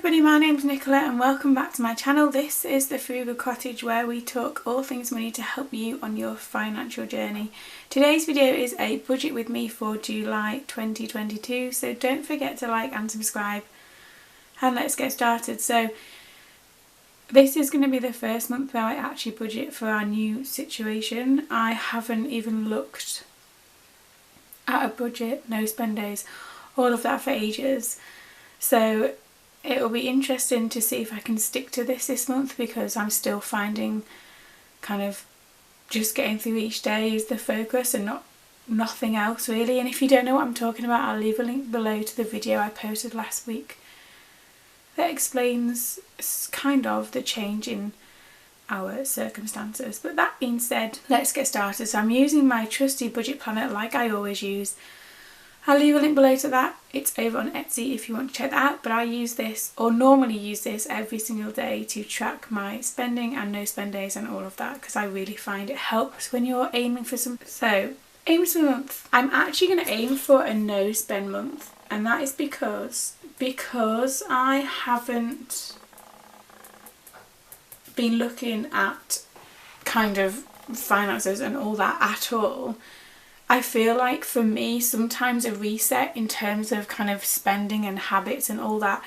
everybody, my name's Nicola and welcome back to my channel. This is the Frugal Cottage, where we talk all things money to help you on your financial journey. Today's video is a budget with me for July 2022, so don't forget to like and subscribe and let's get started. So this is going to be the first month where I actually budget for our new situation. I haven't even looked at a budget, no spend days, all of that for ages. So it will be interesting to see if I can stick to this month, because I'm still finding kind of just getting through each day is the focus and nothing else really. And if you don't know what I'm talking about, I'll leave a link below to the video I posted last week that explains kind of the change in our circumstances. But that being said, let's get started. So I'm using my trusty budget planner like I always use. I'll leave a link below to that. It's over on Etsy if you want to check that out, but I use this, or normally use this, every single day to track my spending and no spend days and all of that, because I really find it helps when you're aiming for some. So aim for the month. I'm actually going to aim for a no spend month, and that is because I haven't been looking at kind of finances and all that at all. I feel like for me sometimes a reset in terms of kind of spending and habits and all that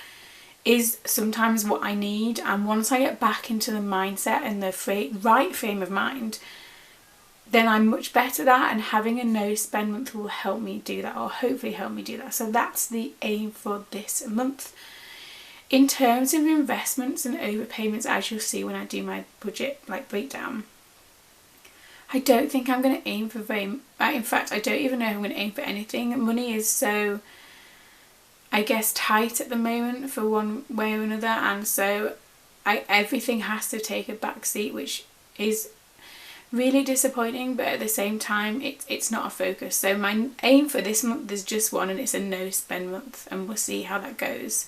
is sometimes what I need, and once I get back into the mindset and the right frame of mind, then I'm much better at that, and having a no spend month will help me do that, or hopefully help me do that. So that's the aim for this month. In terms of investments and overpayments, as you'll see when I do my budget breakdown, I don't think I'm going to aim for in fact I don't even know if I'm going to aim for anything. Money is so, I guess, tight at the moment for one way or another, and so everything has to take a back seat, which is really disappointing, but at the same time it's not a focus. So my aim for this month is just one, and it's a no spend month, and we'll see how that goes.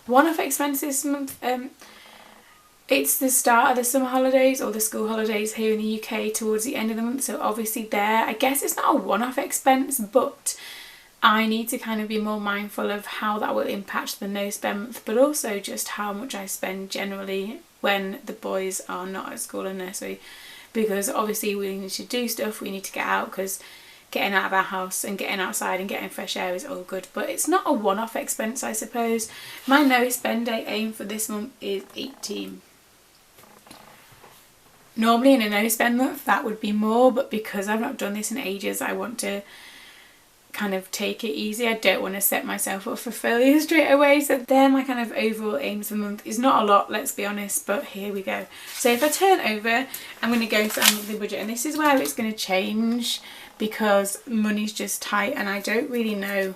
One-off expenses this month, it's the start of the summer holidays or the school holidays here in the UK towards the end of the month, so obviously there, I guess it's not a one-off expense, but I need to kind of be more mindful of how that will impact the no spend month, but also just how much I spend generally when the boys are not at school and nursery, because obviously we need to do stuff, we need to get out, because getting out of our house and getting outside and getting fresh air is all good, but it's not a one-off expense, I suppose. My no spend day aim for this month is 18. Normally in a no spend month that would be more, but because I've not done this in ages, I want to kind of take it easy. I don't want to set myself up for failure straight away. So they're my kind of overall aims for the month. Is not a lot, let's be honest, but here we go. So if I turn over, I'm going to go for our monthly budget, and this is where it's going to change because money's just tight and I don't really know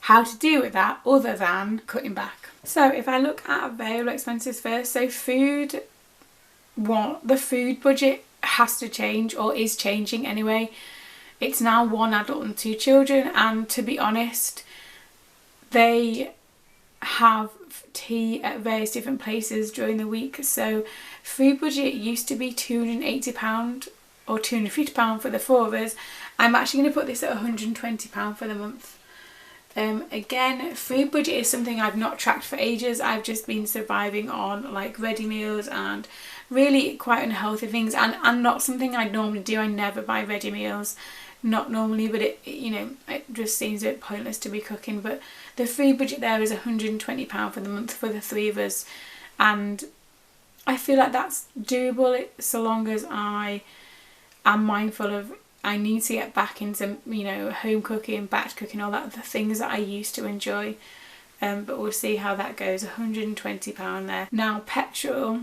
how to deal with that other than cutting back. So if I look at variable expenses first, so food, the food budget has to change, or is changing anyway. It's now one adult and two children, and to be honest, they have tea at various different places during the week. So food budget used to be £280 or £250 for the four of us. I'm actually going to put this at £120 for the month. Again, food budget is something I've not tracked for ages. I've just been surviving on like ready meals and really quite unhealthy things, and not something I normally do. I never buy ready meals, not normally, but it just seems a bit pointless to be cooking. But the food budget there is £120 for the month for the three of us, and I feel like that's doable so long as I am mindful of I need to get back into home cooking, batch cooking, all that, the things that I used to enjoy. But we'll see how that goes. £120 there. Now petrol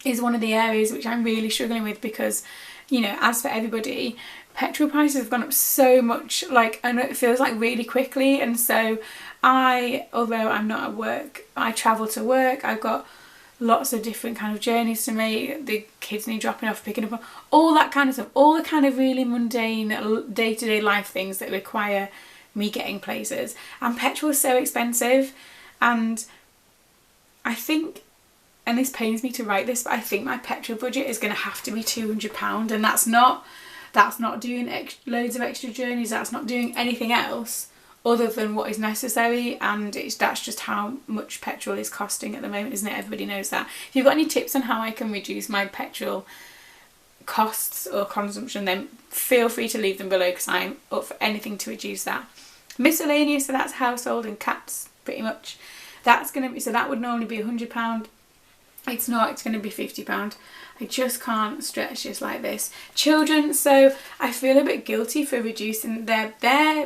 is one of the areas which I'm really struggling with, because as for everybody, petrol prices have gone up so much, I know it feels like really quickly, and so although I'm not at work, I travel to work, I've got lots of different kind of journeys to make, the kids need dropping off, picking up, all that kind of stuff, all the kind of really mundane day-to-day life things that require me getting places, and petrol is so expensive. And I think, and this pains me to write this, but I think my petrol budget is going to have to be £200, and that's not doing loads of extra journeys, that's not doing anything else other than what is necessary, and that's just how much petrol is costing at the moment, isn't it? Everybody knows that. If you've got any tips on how I can reduce my petrol costs or consumption, then feel free to leave them below, because I'm up for anything to reduce that. Miscellaneous, so that's household and cats pretty much. That's going to be, so that would normally be £100. It's not, it's going to be £50. I just can't stretch this like this. Children, so I feel a bit guilty for reducing their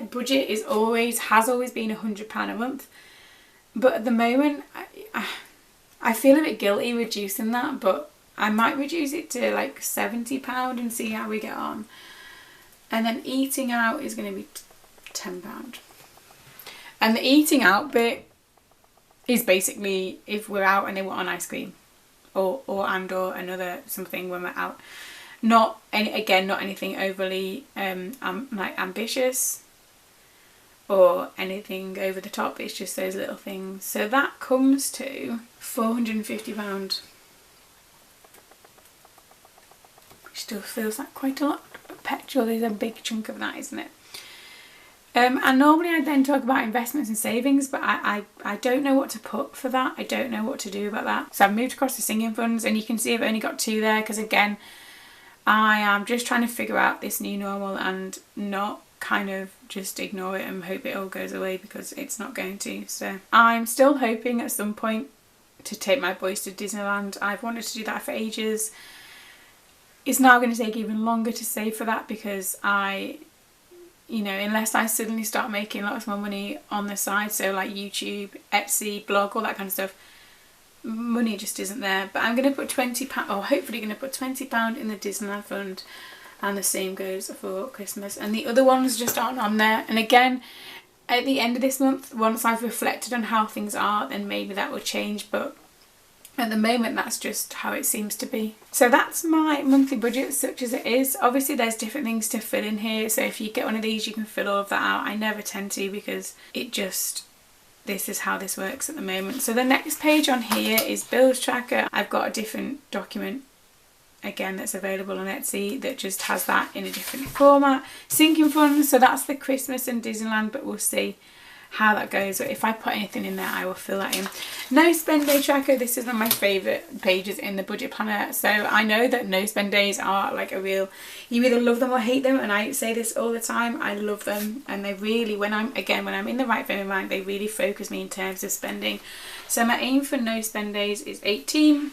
budget has always been £100 a month, but at the moment I feel a bit guilty reducing that, but I might reduce it to like £70 and see how we get on. And then eating out is going to be £10. And the eating out bit is basically if we're out and they want an ice cream, or another something when we're out. Not anything overly like ambitious or anything over the top. It's just those little things. So that comes to £450. Which still feels like quite a lot, but petrol is a big chunk of that, isn't it? And normally I then talk about investments and savings, but I don't know what to put for that. I don't know what to do about that. So I've moved across to sinking funds, and you can see I've only got 2 there, because again, I am just trying to figure out this new normal and not kind of just ignore it and hope it all goes away, because it's not going to. So I'm still hoping at some point to take my boys to Disneyland. I've wanted to do that for ages. It's now going to take even longer to save for that, because unless I suddenly start making lots more money on the side, so like YouTube, Etsy, blog, all that kind of stuff, money just isn't there. But I'm going to put £20, or hopefully going to put £20 in the Disneyland fund, and the same goes for Christmas. And the other ones just aren't on there. And again, at the end of this month, once I've reflected on how things are, then maybe that will change, but at the moment that's just how it seems to be. So that's my monthly budget such as it is. Obviously there's different things to fill in here, so if you get one of these you can fill all of that out. I never tend to, because this is how this works at the moment. So the next page on here is bills tracker. I've got a different document again that's available on Etsy that just has that in a different format. Sinking funds, so that's the Christmas and Disneyland, but we'll see how that goes. But if I put anything in there, I will fill that in. No spend day tracker, this is one of my favourite pages in the budget planner. So I know that no spend days are like a real, you either love them or hate them, and I say this all the time, I love them, and they really, when I'm in the right frame of mind, they really focus me in terms of spending. So my aim for no spend days is 18,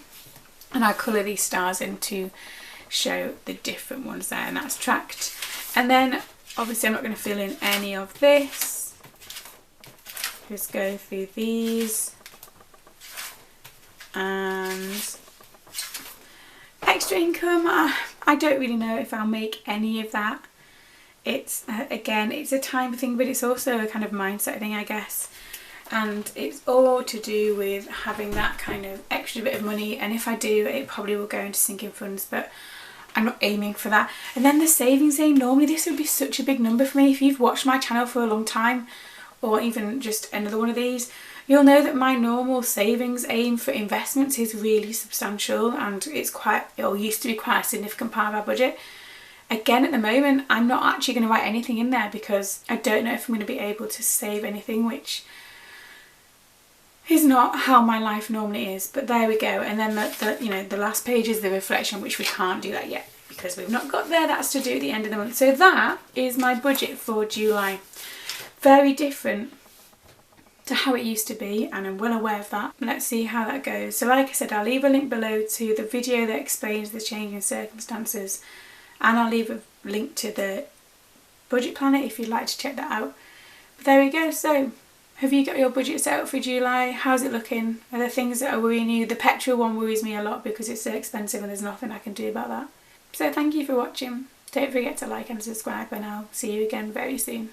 and I colour these stars in to show the different ones there, and that's tracked. And then obviously I'm not going to fill in any of this. Just go through these, and extra income, I don't really know if I'll make any of that. It's again, it's a time thing, but it's also a kind of mindset thing, I guess, and it's all to do with having that kind of extra bit of money. And if I do, it probably will go into sinking funds, but I'm not aiming for that. And then the savings aim, normally this would be such a big number for me. If you've watched my channel for a long time, or even just another one of these, you'll know that my normal savings aim for investments is really substantial, and it's quite, it used to be quite a significant part of our budget. Again, at the moment, I'm not actually going to write anything in there, because I don't know if I'm going to be able to save anything, which is not how my life normally is. But there we go. And then the last page is the reflection, which we can't do that yet because we've not got there. That's to do at the end of the month. So that is my budget for July. Very different to how it used to be, and I'm well aware of that. Let's see how that goes. So like I said, I'll leave a link below to the video that explains the change in circumstances, and I'll leave a link to the budget planner if you'd like to check that out. But there we go. So have you got your budget set up for July? How's it looking? Are there things that are worrying you? The petrol one worries me a lot because it's so expensive and there's nothing I can do about that. So thank you for watching. Don't forget to like and subscribe, and I'll see you again very soon.